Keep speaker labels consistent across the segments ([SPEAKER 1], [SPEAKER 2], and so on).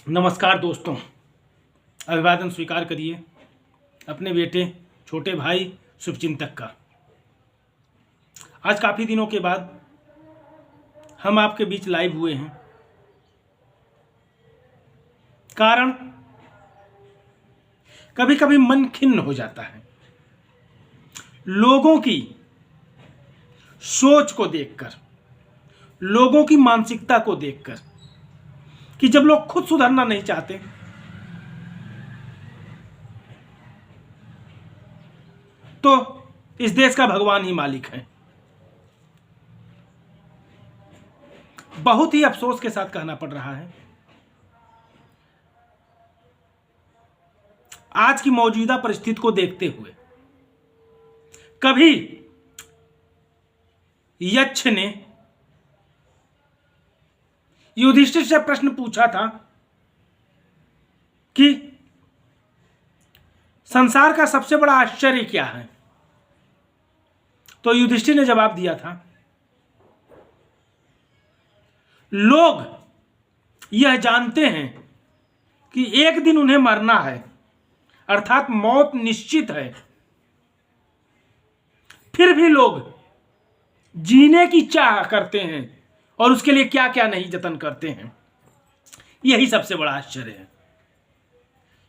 [SPEAKER 1] नमस्कार दोस्तों, अभिवादन स्वीकार करिए अपने बेटे छोटे भाई शुभचिंतक का। आज काफ़ी दिनों के बाद हम आपके बीच लाइव हुए हैं। कारण कभी कभी मन खिन्न हो जाता है लोगों की सोच को देखकर, लोगों की मानसिकता को देखकर, कि जब लोग खुद सुधरना नहीं चाहते तो इस देश का भगवान ही मालिक है। बहुत ही अफसोस के साथ कहना पड़ रहा है, आज की मौजूदा परिस्थिति को देखते हुए कभी यक्ष ने युधिष्ठिर से प्रश्न पूछा था कि संसार का सबसे बड़ा आश्चर्य क्या है, तो युधिष्ठिर ने जवाब दिया था, लोग यह जानते हैं कि एक दिन उन्हें मरना है, अर्थात मौत निश्चित है, फिर भी लोग जीने की चाह करते हैं और उसके लिए क्या क्या नहीं जतन करते हैं। यही सबसे बड़ा आश्चर्य है।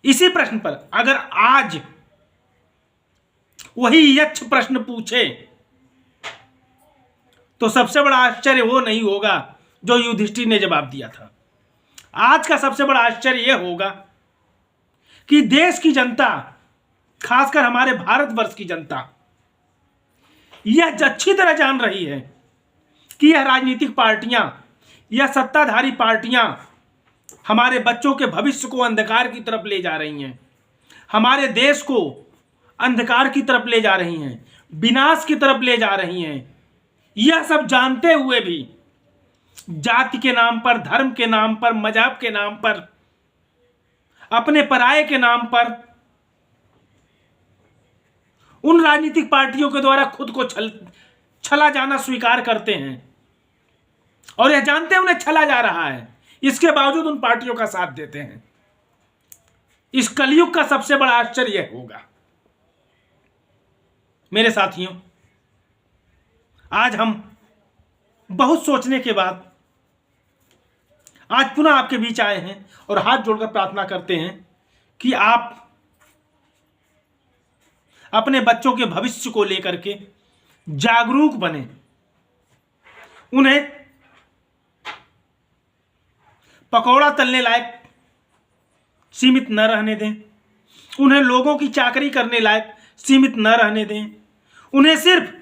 [SPEAKER 1] इसी प्रश्न पर अगर आज वही यक्ष प्रश्न पूछे तो सबसे बड़ा आश्चर्य वो नहीं होगा जो युधिष्ठिर ने जवाब दिया था। आज का सबसे बड़ा आश्चर्य यह होगा कि देश की जनता, खासकर हमारे भारतवर्ष की जनता, यह अच्छी तरह जान रही है कि यह राजनीतिक पार्टियां, यह सत्ताधारी पार्टियां हमारे बच्चों के भविष्य को अंधकार की तरफ ले जा रही हैं, हमारे देश को अंधकार की तरफ ले जा रही हैं, विनाश की तरफ ले जा रही हैं। यह सब जानते हुए भी जाति के नाम पर, धर्म के नाम पर, मजहब के नाम पर, अपने पराये के नाम पर उन राजनीतिक पार्टियों के द्वारा खुद को छला जाना स्वीकार करते हैं और यह जानते हैं उन्हें छला जा रहा है, इसके बावजूद उन पार्टियों का साथ देते हैं। इस कलयुग का सबसे बड़ा आश्चर्य यह होगा। मेरे साथियों, आज हम बहुत सोचने के बाद आज पुनः आपके बीच आए हैं और हाथ जोड़कर प्रार्थना करते हैं कि आप अपने बच्चों के भविष्य को लेकर के जागरूक बने, उन्हें पकौड़ा तलने लायक सीमित न रहने दें, उन्हें लोगों की चाकरी करने लायक सीमित न रहने दें, उन्हें सिर्फ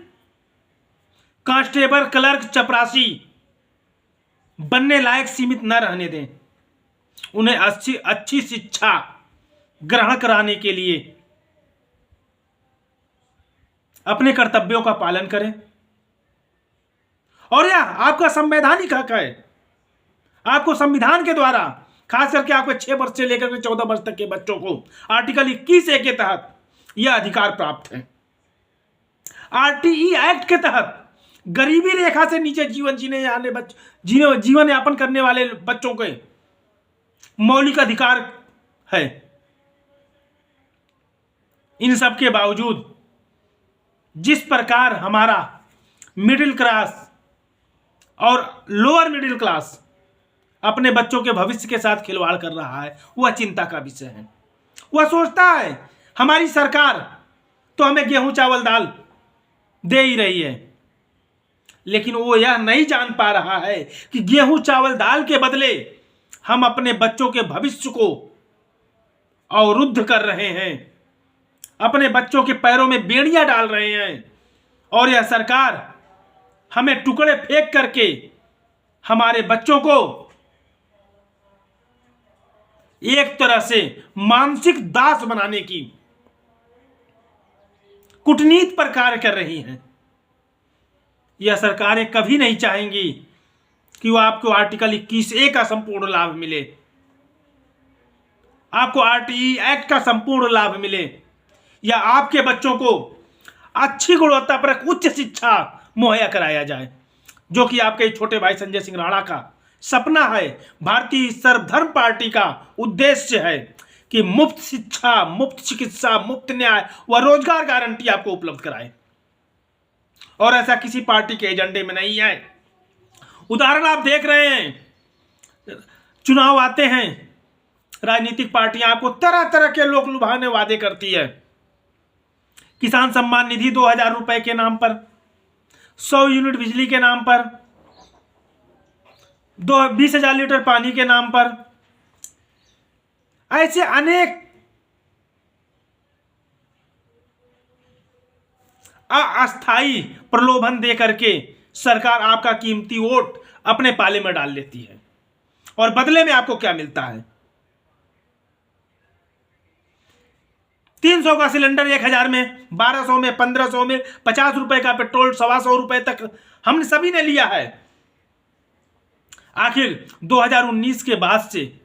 [SPEAKER 1] कांस्टेबल, क्लर्क, चपरासी बनने लायक सीमित न रहने दें, उन्हें अच्छी शिक्षा ग्रहण कराने के लिए अपने कर्तव्यों का पालन करें। और यह आपका संवैधानिक हक है। आपको संविधान के द्वारा, खास करके आपके 6 वर्ष से लेकर के 14 वर्ष तक के बच्चों को आर्टिकल 21A के तहत यह अधिकार प्राप्त है। RTE एक्ट के तहत गरीबी रेखा से नीचे जीवन यापन करने वाले बच्चों के मौलिक अधिकार है। इन सब के बावजूद जिस प्रकार हमारा मिडिल क्लास और लोअर मिडिल क्लास अपने बच्चों के भविष्य के साथ खिलवाड़ कर रहा है, वह चिंता का विषय है। वह सोचता है हमारी सरकार तो हमें गेहूं चावल दाल दे ही रही है, लेकिन वो यह नहीं जान पा रहा है कि गेहूं चावल दाल के बदले हम अपने बच्चों के भविष्य को अवरुद्ध कर रहे हैं, अपने बच्चों के पैरों में बेड़ियां डाल रहे हैं। और यह सरकार हमें टुकड़े फेंक करके हमारे बच्चों को एक तरह से मानसिक दास बनाने की कूटनीति पर कार्य कर रही हैं। यह सरकारें कभी नहीं चाहेंगी कि वो आपको आर्टिकल 21A का संपूर्ण लाभ मिले, आपको RTE एक्ट का संपूर्ण लाभ मिले, या आपके बच्चों को अच्छी गुणवत्ता पर उच्च शिक्षा मुहैया कराया जाए, जो कि आपके छोटे भाई संजय सिंह राणा का सपना है, भारतीय सर्वधर्म पार्टी का उद्देश्य है कि मुफ्त शिक्षा, मुफ्त चिकित्सा, मुफ्त न्याय व रोजगार गारंटी आपको उपलब्ध कराए, और ऐसा किसी पार्टी के एजेंडे में नहीं है। उदाहरण आप देख रहे हैं, चुनाव आते हैं, राजनीतिक पार्टियां आपको तरह तरह के लोक लुभावने वादे करती है। किसान सम्मान निधि 2000 रुपए के नाम पर, 100 यूनिट बिजली के नाम पर, 20,000 लीटर पानी के नाम पर, ऐसे अनेक अस्थाई प्रलोभन दे करके सरकार आपका कीमती वोट अपने पाले में डाल लेती है। और बदले में आपको क्या मिलता है? 300 का सिलेंडर 1000 में, 1200 में, 1500 में, 50 रुपए का पेट्रोल 125 रुपए तक हमने सभी ने लिया है। आखिर 2019 के बाद से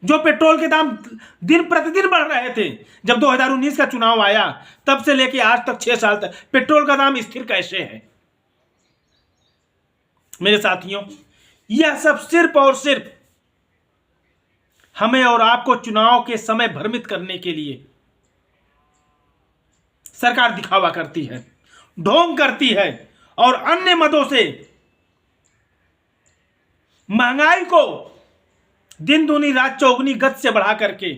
[SPEAKER 1] जो पेट्रोल के दाम दिन प्रतिदिन बढ़ रहे थे, जब 2019 का चुनाव आया तब से लेकर आज तक 6 साल तक पेट्रोल का दाम स्थिर कैसे है? मेरे साथियों, यह सब सिर्फ और सिर्फ हमें और आपको चुनाव के समय भ्रमित करने के लिए सरकार दिखावा करती है, ढोंग करती है और अन्य मदों से महंगाई को दिन दूनी रात चौगुनी गति से बढ़ा करके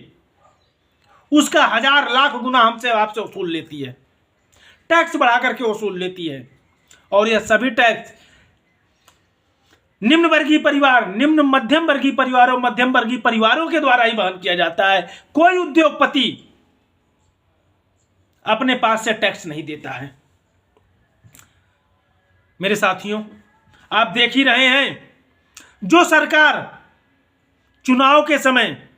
[SPEAKER 1] उसका 1000 लाख गुना हमसे आपसे वसूल लेती है, टैक्स बढ़ा करके वसूल लेती है। और यह सभी टैक्स निम्न वर्गीय परिवार, निम्न मध्यम वर्गीय परिवारों, मध्यम वर्गीय परिवारों के द्वारा ही वहन किया जाता है। कोई उद्योगपति अपने पास से टैक्स नहीं देता है। मेरे साथियों, आप देख ही रहे हैं, जो सरकार चुनाव के समय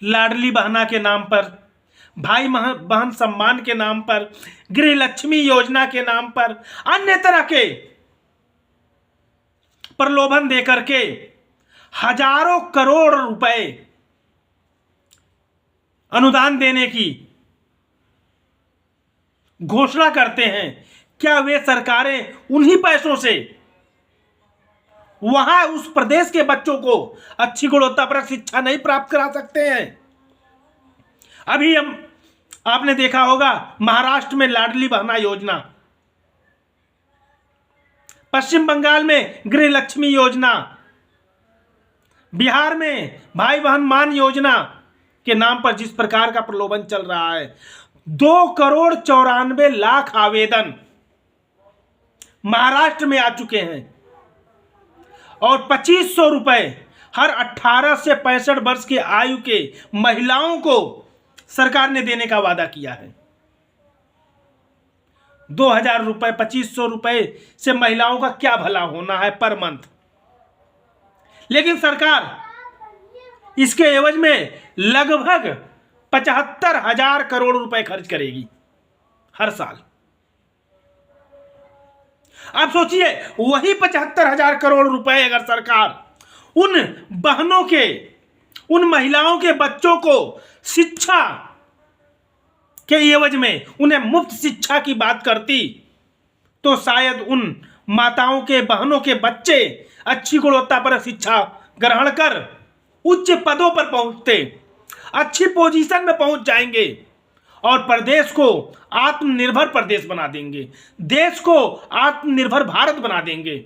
[SPEAKER 1] लाडली बहना के नाम पर, भाई बहन सम्मान के नाम पर, गृह लक्ष्मी योजना के नाम पर, अन्य तरह के प्रलोभन देकर के हजारों करोड़ रुपए अनुदान देने की घोषणा करते हैं, क्या वे सरकारें उन्हीं पैसों से वहां उस प्रदेश के बच्चों को अच्छी गुणवत्तापरक शिक्षा नहीं प्राप्त करा सकते हैं? अभी आपने देखा होगा महाराष्ट्र में लाडली बहना योजना, पश्चिम बंगाल में गृह लक्ष्मी योजना, बिहार में भाई बहन मान योजना के नाम पर जिस प्रकार का प्रलोभन चल रहा है, 2,94,00,000 आवेदन महाराष्ट्र में आ चुके हैं और 2500 रुपए हर 18 से 65 वर्ष की आयु के महिलाओं को सरकार ने देने का वादा किया है। 2,000 रुपए, 2500 रुपए से महिलाओं का क्या भला होना है पर मंथ? लेकिन सरकार इसके एवज में लगभग 75,000 करोड़ रुपए खर्च करेगी हर साल। आप सोचिए, वही 75,000 करोड़ रुपए अगर सरकार उन बहनों के, उन महिलाओं के बच्चों को शिक्षा के एवज में उन्हें मुफ्त शिक्षा की बात करती, तो शायद उन माताओं के, बहनों के बच्चे अच्छी गुणवत्ता पर शिक्षा ग्रहण कर उच्च पदों पर पहुंचते, अच्छी पोजीशन में पहुंच जाएंगे और प्रदेश को आत्मनिर्भर प्रदेश बना देंगे, देश को आत्मनिर्भर भारत बना देंगे।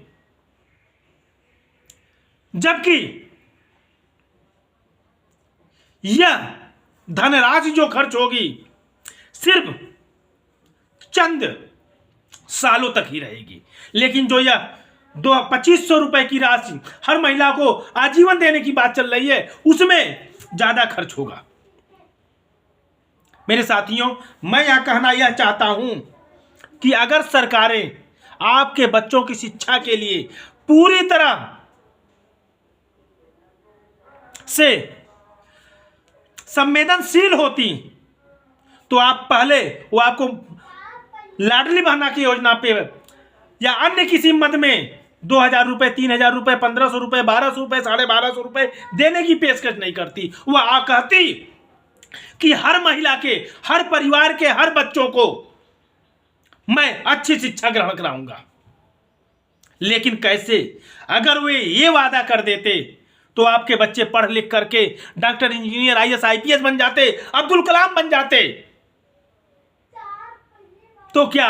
[SPEAKER 1] जबकि यह धनराशि जो खर्च होगी सिर्फ चंद सालों तक ही रहेगी, लेकिन जो यह 2500 रुपए की राशि हर महिला को आजीवन देने की बात चल रही है, उसमें ज्यादा खर्च होगा। मेरे साथियों, मैं यह कहना यह चाहता हूं कि अगर सरकारें आपके बच्चों की शिक्षा के लिए पूरी तरह से संवेदनशील होती, तो आप पहले वो आपको लाडली बहना की योजना पे या अन्य किसी मद में 2,000 रुपए, 3,000 रुपए, 1,500 रुपए, 1,200 रुपए, 1,250 रुपए देने की पेशकश नहीं करती। वह कहती कि हर महिला के, हर परिवार के, हर बच्चों को मैं अच्छी शिक्षा ग्रहण कराऊंगा। लेकिन कैसे? अगर वे ये वादा कर देते तो आपके बच्चे पढ़ लिख करके डॉक्टर, इंजीनियर, आईएएस, आईपीएस बन जाते, अब्दुल कलाम बन जाते। तो क्या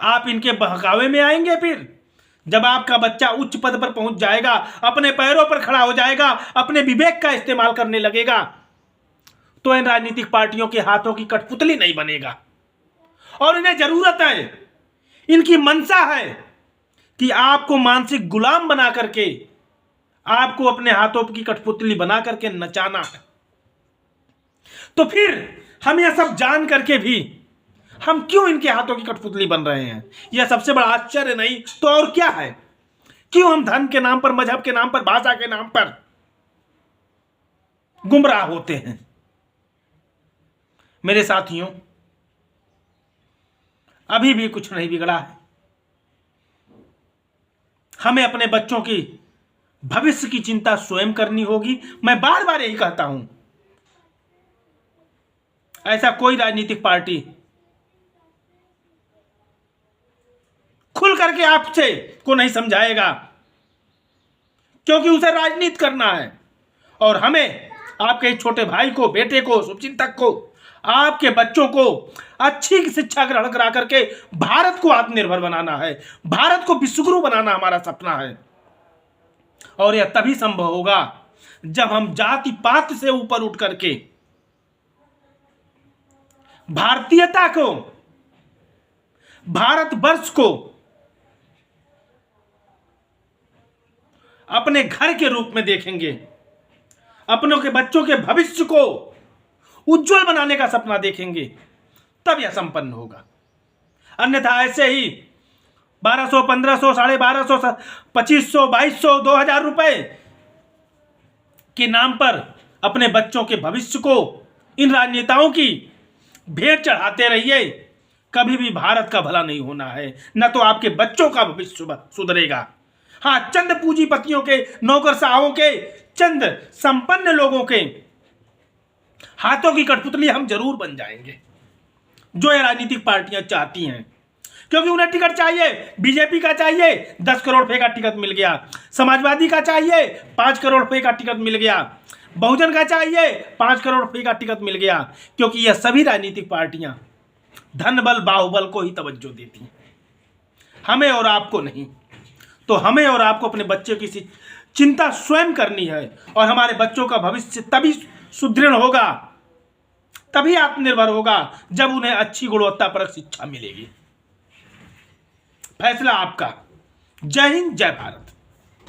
[SPEAKER 1] आप इनके बहकावे में आएंगे? फिर जब आपका बच्चा उच्च पद पर पहुंच जाएगा, अपने पैरों पर खड़ा हो जाएगा, अपने विवेक का इस्तेमाल करने लगेगा, तो इन राजनीतिक पार्टियों के हाथों की कठपुतली नहीं बनेगा। और इन्हें जरूरत है, इनकी मंशा है कि आपको मानसिक गुलाम बना करके, आपको अपने हाथों की कठपुतली बना करके नचाना है। तो फिर हम यह सब जान करके भी हम क्यों इनके हाथों की कठपुतली बन रहे हैं? यह सबसे बड़ा आश्चर्य नहीं तो और क्या है? क्यों हम धर्म के नाम पर, मजहब के नाम पर, भाषा के नाम पर गुमराह होते हैं? मेरे साथियों, अभी भी कुछ नहीं बिगड़ा है। हमें अपने बच्चों की भविष्य की चिंता स्वयं करनी होगी। मैं बार बार यही कहता हूं, ऐसा कोई राजनीतिक पार्टी खुल करके आपसे को नहीं समझाएगा, क्योंकि उसे राजनीति करना है। और हमें आपके छोटे भाई को, बेटे को, शुभचिंतक को, आपके बच्चों को अच्छी शिक्षा ग्रहण करा करके भारत को आत्मनिर्भर बनाना है, भारत को विश्वगुरु बनाना हमारा सपना है। और यह तभी संभव होगा जब हम जाति पात से ऊपर उठ करके भारतीयता को, भारतवर्ष को अपने घर के रूप में देखेंगे, अपनों के बच्चों के भविष्य को उज्जवल बनाने का सपना देखेंगे, तब यह संपन्न होगा। अन्यथा ऐसे ही 1200, 1500, 1250, 2500, 2200, 2000 रुपए के नाम पर अपने बच्चों के भविष्य को इन राजनेताओं की भेंट चढ़ाते रहिए। कभी भी भारत का भला नहीं होना है, न तो आपके बच्चों का भविष्य सुधरेगा। हाँ, चंद पूंजीपतियों के, नौकरशाहों के, चंद संपन्न लोगों के हाथों की कठपुतली हम जरूर बन जाएंगे, जो ये राजनीतिक पार्टियां चाहती हैं। क्योंकि उन्हें टिकट चाहिए, बीजेपी का चाहिए 10 करोड़ रुपए का टिकट मिल गया, समाजवादी का चाहिए 5 करोड़ रुपए का टिकट मिल गया, बहुजन का चाहिए 5 करोड़ रुपए का टिकट मिल गया। क्योंकि यह सभी राजनीतिक पार्टियां धन बल, बाहुबल को ही तवज्जो देती हैं, हमें और आपको नहीं। तो हमें और आपको अपने बच्चे की चिंता स्वयं करनी है, और हमारे बच्चों का भविष्य तभी सुदृढ़ होगा, तभी आत्मनिर्भर होगा, जब उन्हें अच्छी गुणवत्तापरक शिक्षा मिलेगी। फैसला आपका। जय हिंद, जय भारत।